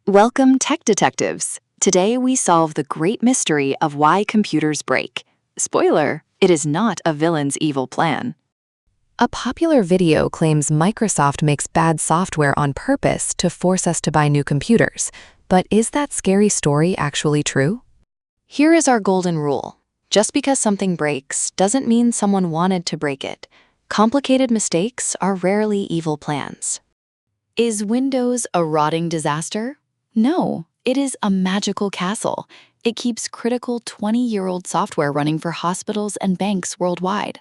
Welcome, Tech Detectives. Today we solve the great mystery of why computers break. Spoiler, it is not a villain's evil plan. A popular video claims Microsoft makes bad software on purpose to force us to buy new computers. But is that scary story actually true? Here is our golden rule. Just because something breaks doesn't mean someone wanted to break it. Complicated mistakes are rarely evil plans. Is Windows a rotting disaster? No, it is a magical castle. It keeps critical 20-year-old software running for hospitals and banks worldwide.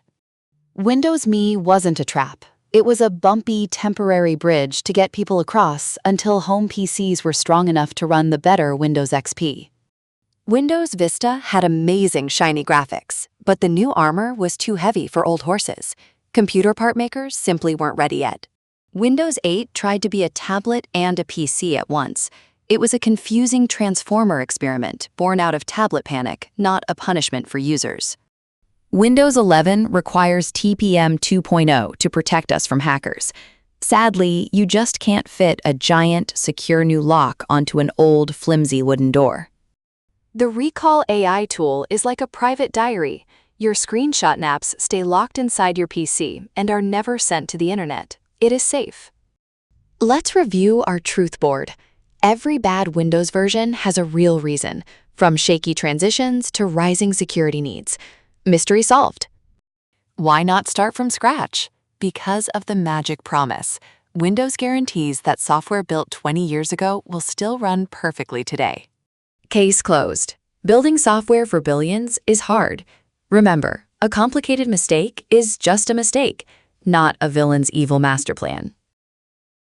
Windows Me wasn't a trap. It was a bumpy, temporary bridge to get people across until home PCs were strong enough to run the better Windows XP. Windows Vista had amazing shiny graphics, but the new armor was too heavy for old horses. Computer part makers simply weren't ready yet. Windows 8 tried to be a tablet and a PC at once. It was a confusing transformer experiment born out of tablet panic, not a punishment for users. Windows 11 requires TPM 2.0 to protect us from hackers. Sadly, you just can't fit a giant, secure new lock onto an old, flimsy wooden door. The Recall AI tool is like a private diary. Your screenshot naps stay locked inside your PC and are never sent to the internet. It is safe. Let's review our truth board. Every bad Windows version has a real reason, from shaky transitions to rising security needs. Mystery solved. Why not start from scratch? Because of the magic promise. Windows guarantees that software built 20 years ago will still run perfectly today. Case closed. Building software for billions is hard. Remember, a complicated mistake is just a mistake, not a villain's evil master plan.